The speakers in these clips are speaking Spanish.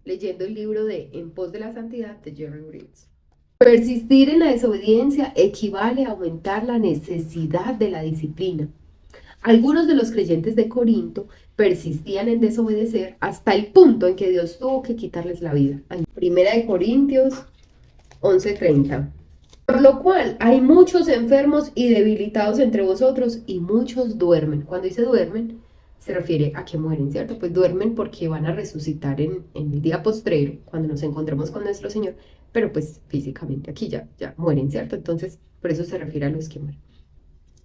leyendo el libro de En pos de la santidad de Jerry Bridges. Persistir en la desobediencia equivale a aumentar la necesidad de la disciplina. Algunos de los creyentes de Corinto persistían en desobedecer hasta el punto en que Dios tuvo que quitarles la vida. Primera de Corintios 11:30. Por lo cual hay muchos enfermos y debilitados entre vosotros y muchos duermen. Cuando dice duermen, se refiere a que mueren, ¿cierto? Pues duermen porque van a resucitar en el día postrero, cuando nos encontremos con nuestro Señor, pero pues físicamente aquí ya mueren, ¿cierto? Entonces, por eso se refiere a los que mueren.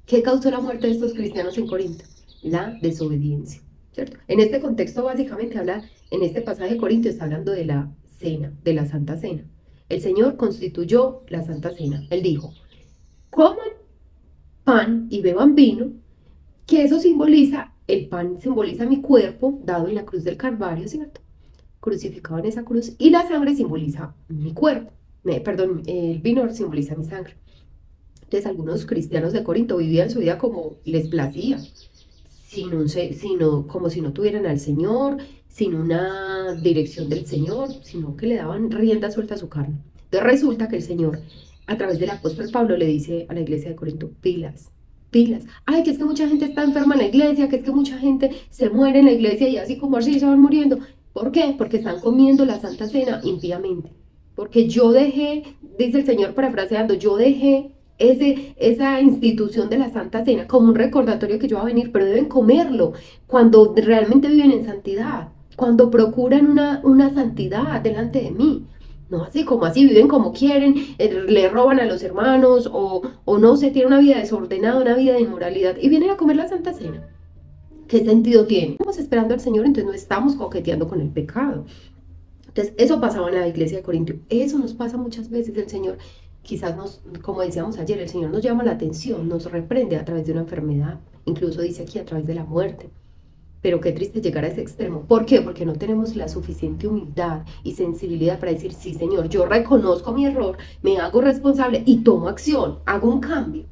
¿Qué causó la muerte de estos cristianos en Corinto? La desobediencia, ¿cierto? En este contexto básicamente habla, en este pasaje de Corinto está hablando de la cena, de la Santa Cena. El Señor constituyó la Santa Cena. Él dijo, coman pan y beban vino, que eso simboliza, el pan simboliza mi cuerpo dado en la cruz del Calvario, ¿cierto? Crucificado en esa cruz, y la sangre simboliza mi cuerpo, perdón, el vino simboliza mi sangre. Entonces algunos cristianos de Corinto vivían su vida como les placía, como si no tuvieran al Señor, sin una dirección del Señor, sino que le daban rienda suelta a su carne. Entonces resulta que el Señor, a través del apóstol Pablo, le dice a la iglesia de Corinto, pilas, pilas. Ay, que es que mucha gente está enferma en la iglesia, que es que mucha gente se muere en la iglesia y así como así se van muriendo. ¿Por qué? Porque están comiendo la Santa Cena impíamente. Porque yo dejé, dice el Señor parafraseando, yo dejé esa institución de la Santa Cena como un recordatorio que yo va a venir, pero deben comerlo cuando realmente viven en santidad, cuando procuran una santidad delante de mí. No así como así, viven como quieren, le roban a los hermanos o no se tiene una vida desordenada, una vida de inmoralidad y vienen a comer la Santa Cena. ¿Qué sentido tiene? Estamos esperando al Señor, entonces no estamos coqueteando con el pecado. Entonces, eso pasaba en la iglesia de Corinto. Eso nos pasa muchas veces. El Señor, quizás como decíamos ayer, el Señor nos llama la atención, nos reprende a través de una enfermedad, incluso dice aquí a través de la muerte. Pero qué triste llegar a ese extremo. ¿Por qué? Porque no tenemos la suficiente humildad y sensibilidad para decir, sí, Señor, yo reconozco mi error, me hago responsable y tomo acción, hago un cambio.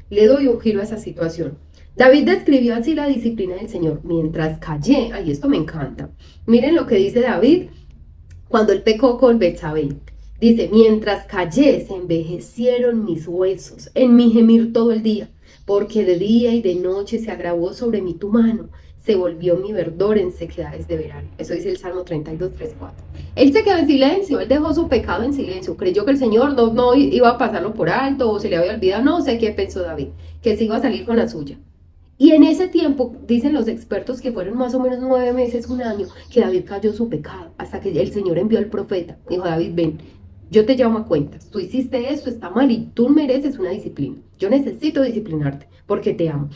Le doy un giro a esa situación. David describió así la disciplina del Señor. Mientras callé, ay, esto me encanta. Miren lo que dice David cuando él pecó con Betsabé. Dice, mientras callé se envejecieron mis huesos en mi gemir todo el día, porque de día y de noche se agravó sobre mí tu mano, se volvió mi verdor en sequedades de verano. Eso dice el Salmo 32, 3, 4. Él se quedó en silencio, él dejó su pecado en silencio, creyó que el Señor no iba a pasarlo por alto o se le había olvidado, no sé qué pensó David, que se iba a salir con la suya. Y en ese tiempo, dicen los expertos que fueron más o menos 9 meses, un año, que David cayó su pecado, hasta que el Señor envió al profeta. Dijo, David, ven, yo te llamo a cuentas, tú hiciste esto, está mal y tú mereces una disciplina. Yo necesito disciplinarte porque te amo.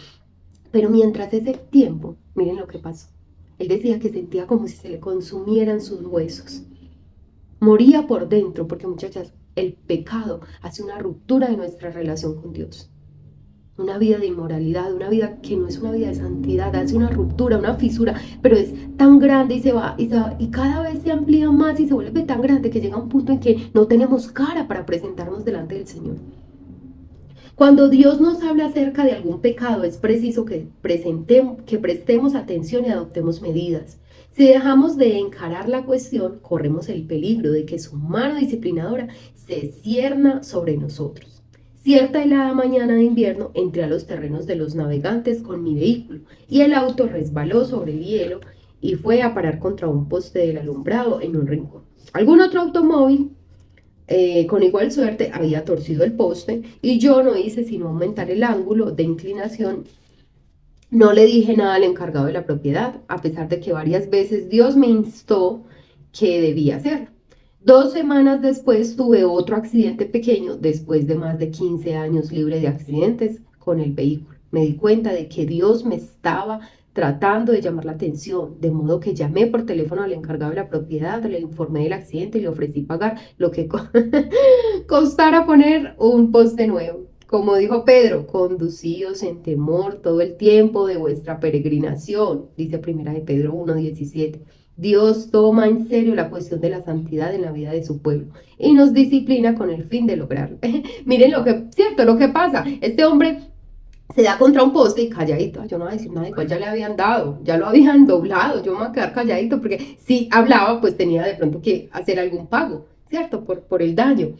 Pero mientras ese tiempo, miren lo que pasó. Él decía que sentía como si se le consumieran sus huesos. Moría por dentro, porque muchachas, el pecado hace una ruptura de nuestra relación con Dios. Una vida de inmoralidad, una vida que no es una vida de santidad, hace una ruptura, una fisura, pero es tan grande y se va y cada vez se amplía más y se vuelve tan grande que llega un punto en que no tenemos cara para presentarnos delante del Señor. Cuando Dios nos habla acerca de algún pecado, es preciso que prestemos atención y adoptemos medidas. Si dejamos de encarar la cuestión, corremos el peligro de que su mano disciplinadora se cierna sobre nosotros. Cierta helada mañana de invierno entré a los terrenos de los navegantes con mi vehículo y el auto resbaló sobre el hielo y fue a parar contra un poste del alumbrado en un rincón. Algún otro automóvil con igual suerte había torcido el poste y yo no hice sino aumentar el ángulo de inclinación. No le dije nada al encargado de la propiedad, a pesar de que varias veces Dios me instó que debía hacerlo. 2 semanas después tuve otro accidente pequeño, después de más de 15 años libre de accidentes con el vehículo. Me di cuenta de que Dios me estaba tratando de llamar la atención, de modo que llamé por teléfono al encargado de la propiedad, le informé del accidente y le ofrecí pagar lo que costara poner un poste nuevo. Como dijo Pedro, conducíos en temor todo el tiempo de vuestra peregrinación, dice Primera de Pedro 1:17. Dios toma en serio la cuestión de la santidad en la vida de su pueblo y nos disciplina con el fin de lograrlo. Miren lo que, cierto, lo que pasa. Este hombre se da contra un poste y calladito, yo no voy a decir nada, igual ya le habían dado, ya lo habían doblado, yo me voy a quedar calladito porque si hablaba pues tenía de pronto que hacer algún pago, ¿cierto? Por el daño.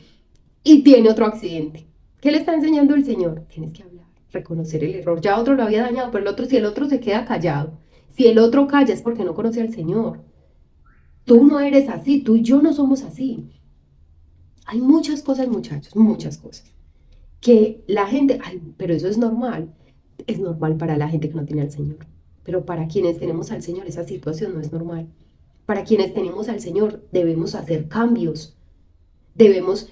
Y tiene otro accidente. ¿Qué le está enseñando el Señor? Tienes que hablar, reconocer el error. Ya otro lo había dañado, pero el otro, si el otro se queda callado, si el otro calla es porque no conoce al Señor. Tú no eres así, tú y yo no somos así. Hay muchas cosas, muchachos, muchas cosas que la gente, ay, pero eso es normal para la gente que no tiene al Señor, pero para quienes tenemos al Señor esa situación no es normal. Para quienes tenemos al Señor debemos hacer cambios, debemos,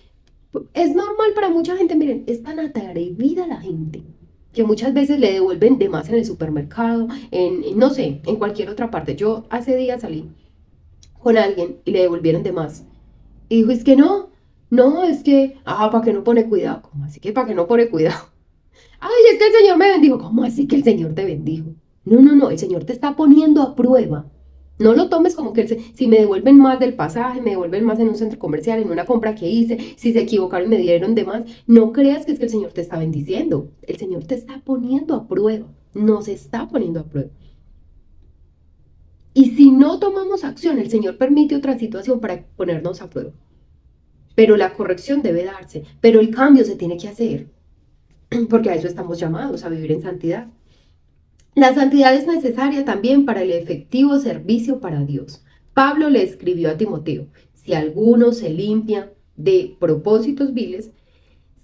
es normal para mucha gente, miren, es tan atrevida la gente que muchas veces le devuelven de más en el supermercado, no sé, en cualquier otra parte. Yo hace días salí con alguien y le devolvieron de más. Y dijo, es que no, es que, ¿para qué no pone cuidado? ¿Cómo así que para qué no pone cuidado? Ay, es que el Señor me bendijo. ¿Cómo así que el Señor te bendijo? No, el Señor te está poniendo a prueba. No lo tomes como que si me devuelven más del pasaje, me devuelven más en un centro comercial, en una compra que hice, si se equivocaron y me dieron de más, no creas que es que el Señor te está bendiciendo. El Señor te está poniendo a prueba. Nos está poniendo a prueba. Y si no tomamos acción, el Señor permite otra situación para ponernos a prueba. Pero la corrección debe darse, pero el cambio se tiene que hacer, porque a eso estamos llamados, a vivir en santidad. La santidad es necesaria también para el efectivo servicio para Dios. Pablo le escribió a Timoteo, si alguno se limpia de propósitos viles,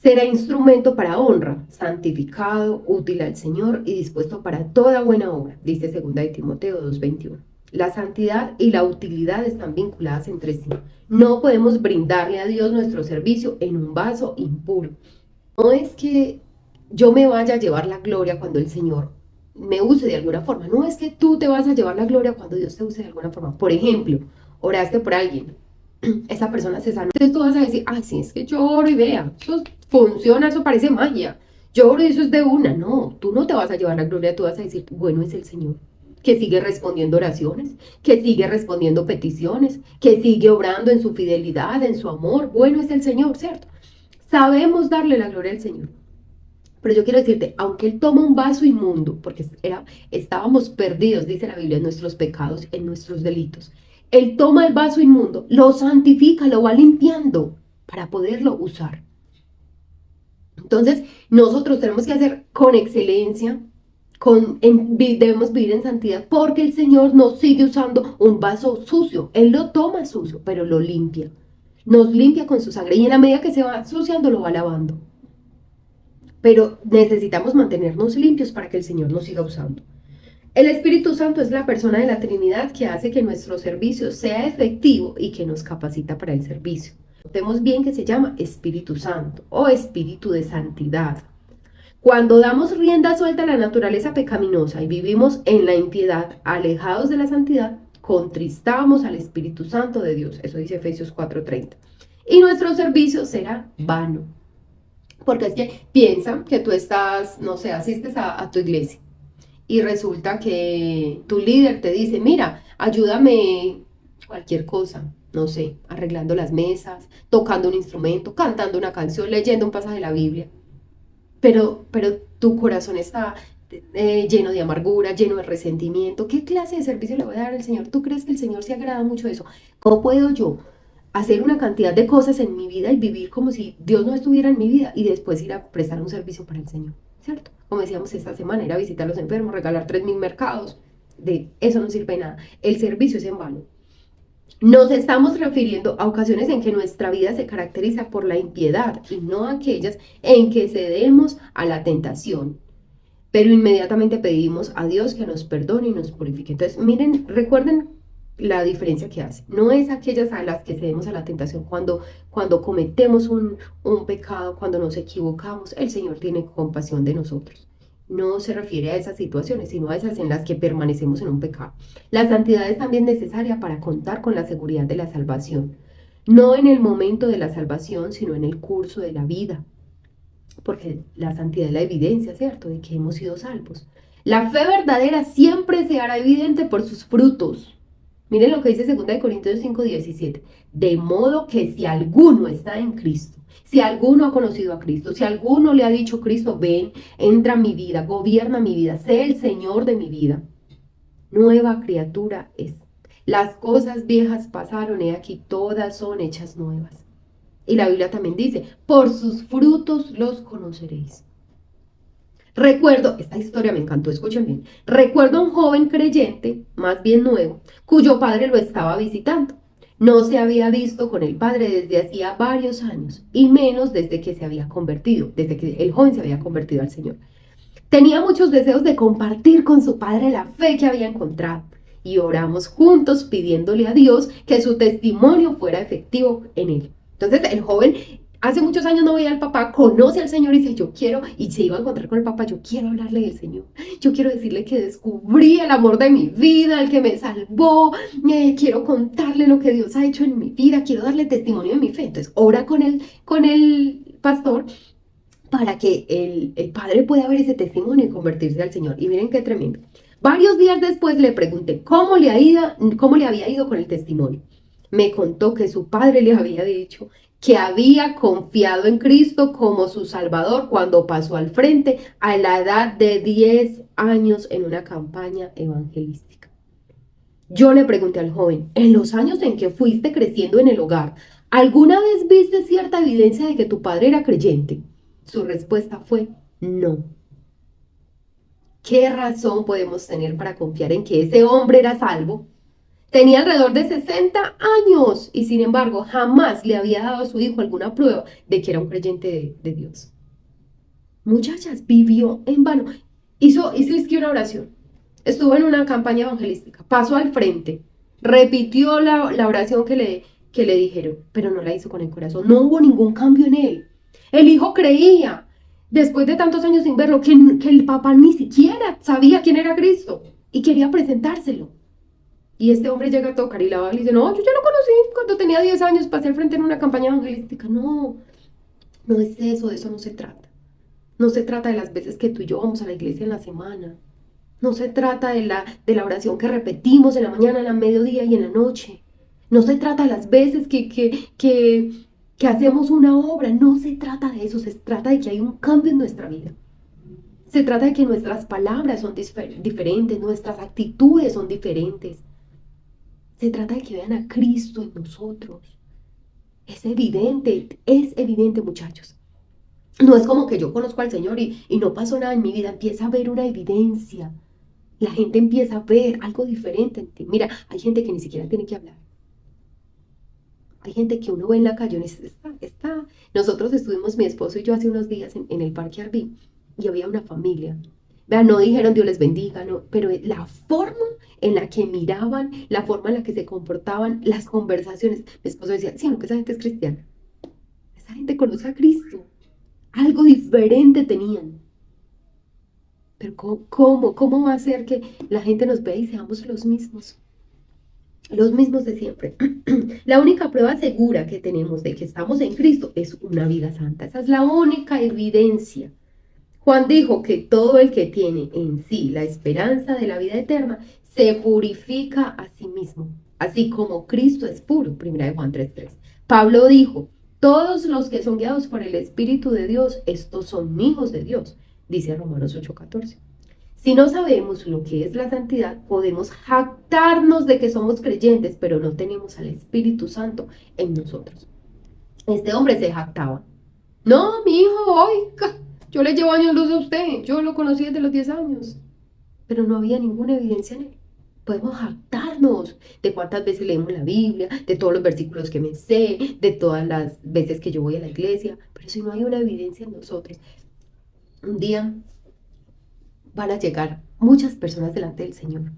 será instrumento para honra, santificado, útil al Señor y dispuesto para toda buena obra, dice 2 de Timoteo 2:21. La santidad y la utilidad están vinculadas entre sí. No podemos brindarle a Dios nuestro servicio en un vaso impuro. No es que yo me vaya a llevar la gloria cuando el Señor me use de alguna forma. No es que tú te vas a llevar la gloria cuando Dios te use de alguna forma. Por ejemplo, oraste por alguien, esa persona se sanó. Entonces tú vas a decir, sí, es que yo oro y vea, eso funciona, eso parece magia. Yo oro y eso es de una. No, tú no te vas a llevar la gloria, tú vas a decir, bueno es el Señor, que sigue respondiendo oraciones, que sigue respondiendo peticiones, que sigue obrando en su fidelidad, en su amor. Bueno es el Señor, ¿cierto? Sabemos darle la gloria al Señor. Pero yo quiero decirte, aunque Él toma un vaso inmundo, porque estábamos perdidos, dice la Biblia, en nuestros pecados, en nuestros delitos. Él toma el vaso inmundo, lo santifica, lo va limpiando para poderlo usar. Entonces, nosotros tenemos que hacer con excelencia, debemos vivir en santidad, porque el Señor nos sigue usando un vaso sucio. Él lo toma sucio, pero lo limpia. Nos limpia con su sangre y en la medida que se va suciando, lo va lavando. Pero necesitamos mantenernos limpios para que el Señor nos siga usando. El Espíritu Santo es la persona de la Trinidad que hace que nuestro servicio sea efectivo y que nos capacita para el servicio. Notemos bien que se llama Espíritu Santo o Espíritu de Santidad. Cuando damos rienda suelta a la naturaleza pecaminosa y vivimos en la impiedad, alejados de la santidad, contristamos al Espíritu Santo de Dios. Eso dice Efesios 4:30. Y nuestro servicio será vano. Porque es que piensa que tú estás, no sé, asistes a tu iglesia y resulta que tu líder te dice, mira, ayúdame cualquier cosa, no sé, arreglando las mesas, tocando un instrumento, cantando una canción, leyendo un pasaje de la Biblia. Pero tu corazón está lleno de amargura, lleno de resentimiento. ¿Qué clase de servicio le voy a dar al Señor? ¿Tú crees que el Señor se agrada mucho de eso? ¿Cómo puedo yo hacer una cantidad de cosas en mi vida y vivir como si Dios no estuviera en mi vida y después ir a prestar un servicio para el Señor, ¿cierto? Como decíamos esta semana, ir a visitar a los enfermos, regalar 3.000 mercados, de eso no sirve nada. El servicio es en vano. Nos estamos refiriendo a ocasiones en que nuestra vida se caracteriza por la impiedad y no aquellas en que cedemos a la tentación. Pero inmediatamente pedimos a Dios que nos perdone y nos purifique. Entonces, miren, recuerden la diferencia que hace. No es aquellas a las que cedemos a la tentación cuando cometemos un pecado, cuando nos equivocamos. El Señor tiene compasión de nosotros. No se refiere a esas situaciones, sino a esas en las que permanecemos en un pecado. La santidad es también necesaria para contar con la seguridad de la salvación. No en el momento de la salvación, sino en el curso de la vida. Porque la santidad es la evidencia, ¿cierto?, de que hemos sido salvos. La fe verdadera siempre se hará evidente por sus frutos. Miren lo que dice 2 Corintios 5:17. De modo que si alguno está en Cristo, si alguno ha conocido a Cristo, si alguno le ha dicho, Cristo, ven, entra a mi vida, gobierna mi vida, sé el Señor de mi vida, nueva criatura es. Las cosas viejas pasaron y aquí todas son hechas nuevas. Y la Biblia también dice, por sus frutos los conoceréis. Recuerdo, esta historia me encantó, escuchen bien. Recuerdo a un joven creyente, más bien nuevo, cuyo padre lo estaba visitando. No se había visto con el padre desde hacía varios años, y menos desde que se había convertido, desde que el joven se había convertido al Señor. Tenía muchos deseos de compartir con su padre la fe que había encontrado, y oramos juntos pidiéndole a Dios que su testimonio fuera efectivo en él. Entonces el joven hace muchos años no veía al papá, conoce al Señor y dice, yo quiero, y se iba a encontrar con el papá, yo quiero hablarle del Señor, yo quiero decirle que descubrí el amor de mi vida, el que me salvó, quiero contarle lo que Dios ha hecho en mi vida, quiero darle testimonio de mi fe. Entonces ora con el pastor para que el padre pueda ver ese testimonio y convertirse al Señor. Y miren qué tremendo. Varios días después le pregunté cómo le había ido con el testimonio. Me contó que su padre le había dicho que había confiado en Cristo como su Salvador cuando pasó al frente a la edad de 10 años en una campaña evangelística. Yo le pregunté al joven, en los años en que fuiste creciendo en el hogar, ¿alguna vez viste cierta evidencia de que tu padre era creyente? Su respuesta fue no. ¿Qué razón podemos tener para confiar en que ese hombre era salvo? Tenía alrededor de 60 años y sin embargo jamás le había dado a su hijo alguna prueba de que era un creyente de Dios. Muchachas, vivió en vano. Hizo una oración. Estuvo en una campaña evangelística. Pasó al frente. Repitió la oración que le dijeron, pero no la hizo con el corazón. No hubo ningún cambio en él. El hijo creía, después de tantos años sin verlo, que el papá ni siquiera sabía quién era Cristo y quería presentárselo. Y este hombre llega a tocar y la va y dice, no, yo ya lo conocí cuando tenía 10 años, pasé al frente en una campaña evangelística. No, no es eso, de eso no se trata. No se trata de las veces que tú y yo vamos a la iglesia en la semana. No se trata de la oración que repetimos en la mañana, en la mediodía y en la noche. No se trata de las veces que hacemos una obra. No se trata de eso. Se trata de que hay un cambio en nuestra vida. Se trata de que nuestras palabras son diferentes, nuestras actitudes son diferentes. Se trata de que vean a Cristo en nosotros. Es evidente, muchachos. No es como que yo conozco al Señor y no pasó nada en mi vida. Empieza a ver una evidencia. La gente empieza a ver algo diferente en ti. Mira, hay gente que ni siquiera tiene que hablar. Hay gente que uno ve en la calle, está. Nosotros estuvimos, mi esposo y yo, hace unos días en el Parque Arví y había una familia. Vean, no dijeron Dios les bendiga, no, pero la forma en la que miraban, la forma en la que se comportaban, las conversaciones. Mi esposo decía, sí, no, que esa gente es cristiana. Esa gente conoce a Cristo. Algo diferente tenían. Pero ¿cómo va a ser que la gente nos vea y seamos los mismos de siempre? La única prueba segura que tenemos de que estamos en Cristo es una vida santa. Esa es la única evidencia. Juan dijo que todo el que tiene en sí la esperanza de la vida eterna se purifica a sí mismo, así como Cristo es puro. 1 Juan 3:3. Pablo dijo, todos los que son guiados por el Espíritu de Dios, estos son hijos de Dios, dice Romanos 8:14. Si no sabemos lo que es la santidad, podemos jactarnos de que somos creyentes, pero no tenemos al Espíritu Santo en nosotros. Este hombre se jactaba. No, mi hijo, oiga, yo le llevo años luz a usted, yo lo conocí desde los 10 años, pero no había ninguna evidencia en él. Podemos jactarnos de cuántas veces leemos la Biblia, de todos los versículos que me sé, de todas las veces que yo voy a la iglesia, pero si no hay una evidencia en nosotros, un día van a llegar muchas personas delante del Señor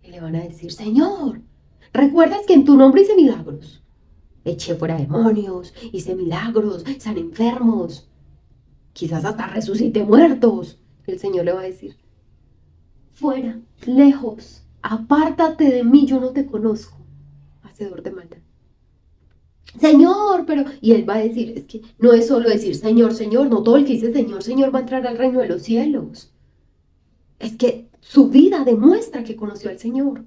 y le van a decir, Señor, ¿recuerdas que en tu nombre hice milagros? Eché fuera demonios, hice milagros, sané enfermos, quizás hasta resucité muertos. El Señor le va a decir, fuera, lejos, apártate de mí, yo no te conozco, hacedor de maldad. Señor, pero, y él va a decir, es que no es solo decir Señor, Señor, no todo el que dice Señor, Señor va a entrar al reino de los cielos. Es que su vida demuestra que conoció al Señor.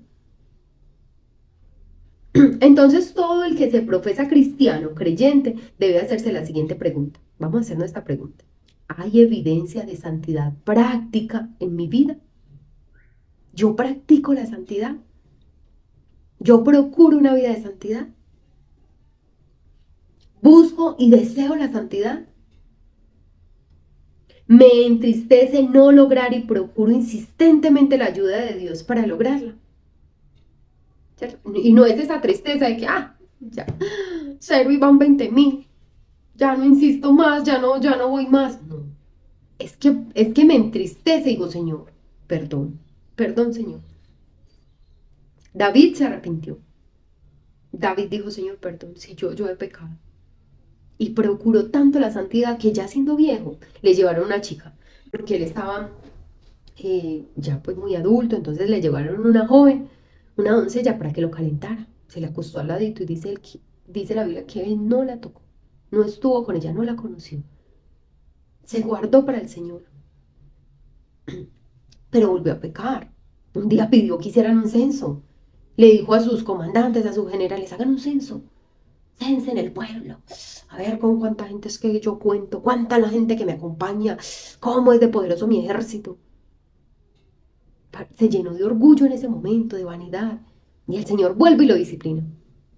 Entonces todo el que se profesa cristiano, creyente, debe hacerse la siguiente pregunta. Vamos a hacernos esta pregunta. ¿Hay evidencia de santidad práctica en mi vida? ¿Yo practico la santidad? ¿Yo procuro una vida de santidad? ¿Busco y deseo la santidad? ¿Me entristece no lograr y procuro insistentemente la ayuda de Dios para lograrla? ¿Cierto? Y no es esa tristeza de que, ya, 0 y van 20.000, ya no insisto más, ya no voy más. No, es que me entristece, digo, Señor, perdón, Señor. David se arrepintió. David dijo, Señor, perdón, si yo he pecado. Y procuró tanto la santidad que ya siendo viejo, le llevaron una chica, porque él estaba ya pues muy adulto, entonces le llevaron una joven, una doncella para que lo calentara. Se le acostó al ladito y dice la Biblia que él no la tocó, no estuvo con ella, no la conoció. Se guardó para el Señor, pero volvió a pecar. Un día pidió que hicieran un censo. Le dijo a sus comandantes, a sus generales, hagan un censo. Censen el pueblo. A ver con cuánta gente es que yo cuento, cuánta la gente que me acompaña, cómo es de poderoso mi ejército. Se llenó de orgullo en ese momento, de vanidad. Y el Señor vuelve y lo disciplina.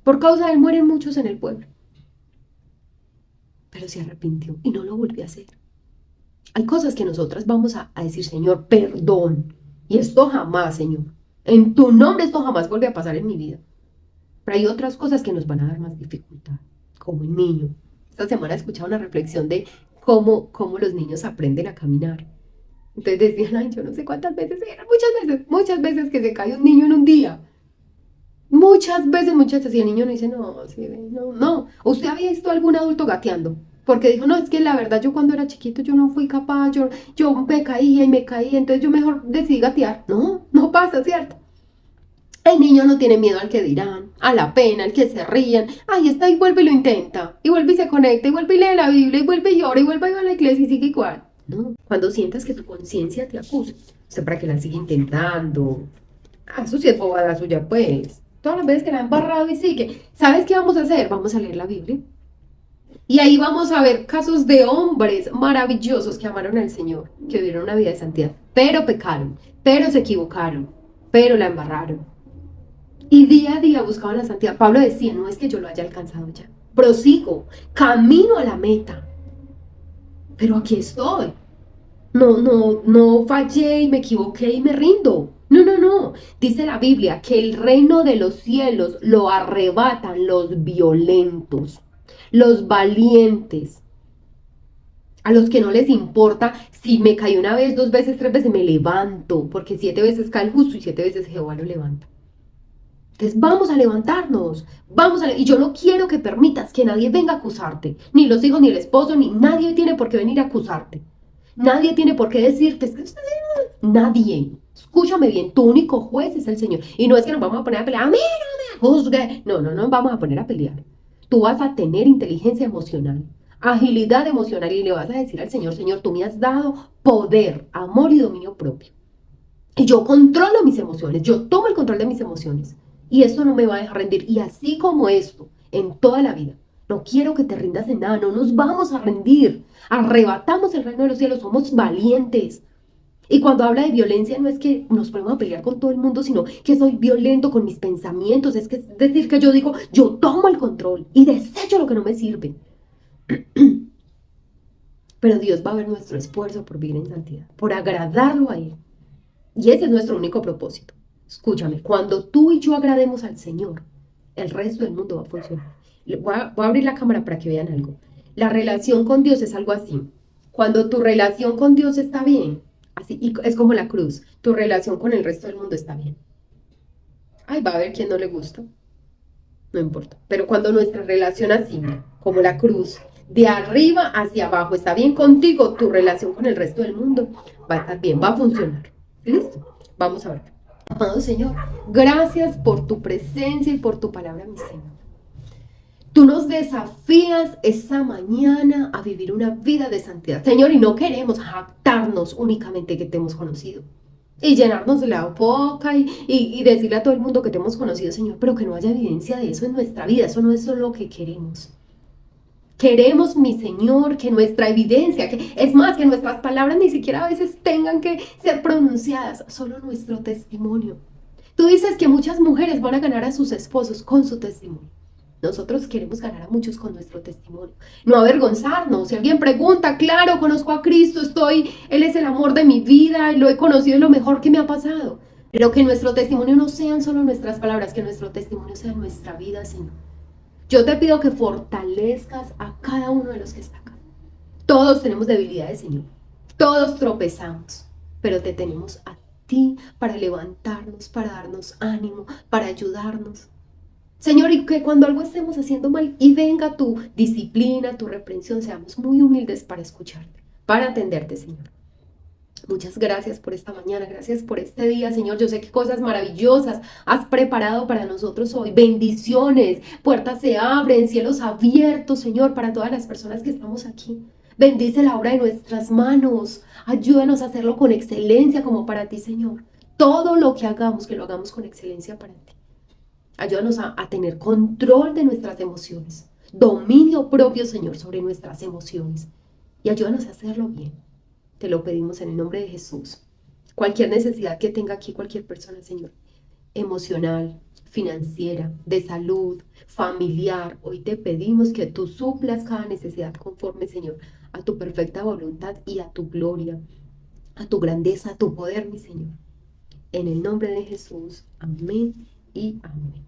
Por causa de él mueren muchos en el pueblo. Pero se arrepintió y no lo volvió a hacer. Hay cosas que nosotras vamos a decir, Señor, perdón. Y esto jamás, Señor. En tu nombre esto jamás vuelve a pasar en mi vida. Pero hay otras cosas que nos van a dar más dificultad, como el niño. Esta semana he escuchado una reflexión de cómo los niños aprenden a caminar. Entonces decían, ay, yo no sé cuántas veces eran, muchas veces que se cae un niño en un día. Muchas veces, y el niño no dice, no, sí, no. ¿Usted había visto a algún adulto gateando? Porque dijo, no, es que la verdad yo cuando era chiquito yo no fui capaz, yo me caía y me caía, entonces yo mejor decidí gatear. No pasa, ¿cierto? El niño no tiene miedo al que dirán, a la pena, al que se rían. Ahí está y vuelve y lo intenta. Y vuelve y se conecta, y vuelve y lee la Biblia, y vuelve y llora, y vuelve y va a la iglesia y sigue igual. No, cuando sientas que tu conciencia te acusa, o sea, para que la siga intentando. Eso sí es bobada suya, pues. Todas las veces que la han barrado y sigue. ¿Sabes qué vamos a hacer? Vamos a leer la Biblia. Y ahí vamos a ver casos de hombres maravillosos que amaron al Señor, que vivieron una vida de santidad, pero pecaron, pero se equivocaron, pero la embarraron. Y día a día buscaban la santidad. Pablo decía, no es que yo lo haya alcanzado ya. Prosigo, camino a la meta. Pero aquí estoy. No fallé y me equivoqué y me rindo. No. Dice la Biblia que el reino de los cielos lo arrebatan los violentos, los valientes, a los que no les importa si me caí una vez, 2 veces, 3 veces, me levanto, porque 7 veces cae el justo y 7 veces Jehová lo levanta. Entonces vamos a levantarnos, y yo no quiero que permitas que nadie venga a acusarte, ni los hijos, ni el esposo, ni nadie tiene por qué venir a acusarte. Nadie tiene por qué decirte, nadie. Escúchame bien, tu único juez es el Señor. Y no es que nos vamos a poner a pelear, a mí no me juzgue. No nos vamos a poner a pelear. Tú vas a tener inteligencia emocional, agilidad emocional y le vas a decir al Señor, Señor, tú me has dado poder, amor y dominio propio. Y yo controlo mis emociones, yo tomo el control de mis emociones. Y esto no me va a dejar rendir. Y así como esto, en toda la vida, no quiero que te rindas en nada, no nos vamos a rendir. Arrebatamos el reino de los cielos, somos valientes. Y cuando habla de violencia no es que nos ponemos a pelear con todo el mundo, sino que soy violento con mis pensamientos. Es decir que yo digo, yo tomo el control y desecho lo que no me sirve. Pero Dios va a ver nuestro esfuerzo por vivir en santidad, por agradarlo a Él. Y ese es nuestro único propósito. Escúchame, cuando tú y yo agrademos al Señor, el resto del mundo va a funcionar. Voy a abrir la cámara para que vean algo. La relación con Dios es algo así. Cuando tu relación con Dios está bien, así, y es como la cruz, tu relación con el resto del mundo está bien. Ay, va a haber quien no le gusta. No importa. Pero cuando nuestra relación así, como la cruz, de arriba hacia abajo, está bien contigo, tu relación con el resto del mundo va a estar bien, va a funcionar. ¿Listo? Vamos a ver. Amado Señor, gracias por tu presencia y por tu palabra, mi Señor. Tú nos desafías esta mañana a vivir una vida de santidad, Señor, y no queremos jactarnos únicamente que te hemos conocido. y llenarnos de la boca y decirle a todo el mundo que te hemos conocido, Señor, pero que no haya evidencia de eso en nuestra vida. Eso no es solo lo que queremos. Queremos, mi Señor, que nuestra evidencia, que es más, que nuestras palabras ni siquiera a veces tengan que ser pronunciadas, solo nuestro testimonio. Tú dices que muchas mujeres van a ganar a sus esposos con su testimonio. Nosotros queremos ganar a muchos con nuestro testimonio. No avergonzarnos. Si alguien pregunta, claro, conozco a Cristo, Él es el amor de mi vida, lo he conocido, es lo mejor que me ha pasado. Pero que nuestro testimonio no sean solo nuestras palabras, que nuestro testimonio sea nuestra vida, Señor. Yo te pido que fortalezcas a cada uno de los que está acá. Todos tenemos debilidades, Señor. Todos tropezamos, pero te tenemos a ti para levantarnos, para darnos ánimo, para ayudarnos. Señor, y que cuando algo estemos haciendo mal y venga tu disciplina, tu reprensión, seamos muy humildes para escucharte, para atenderte, Señor. Muchas gracias por esta mañana, gracias por este día, Señor. Yo sé que cosas maravillosas has preparado para nosotros hoy. Bendiciones, puertas se abren, cielos abiertos, Señor, para todas las personas que estamos aquí. Bendice la obra de nuestras manos. Ayúdanos a hacerlo con excelencia como para ti, Señor. Todo lo que hagamos, que lo hagamos con excelencia para ti. Ayúdanos a tener control de nuestras emociones. Dominio propio, Señor, sobre nuestras emociones. Y ayúdanos a hacerlo bien. Te lo pedimos en el nombre de Jesús. Cualquier necesidad que tenga aquí cualquier persona, Señor, emocional, financiera, de salud, familiar, hoy te pedimos que tú suplas cada necesidad conforme, Señor, a tu perfecta voluntad y a tu gloria, a tu grandeza, a tu poder, mi Señor. En el nombre de Jesús, amén y amén.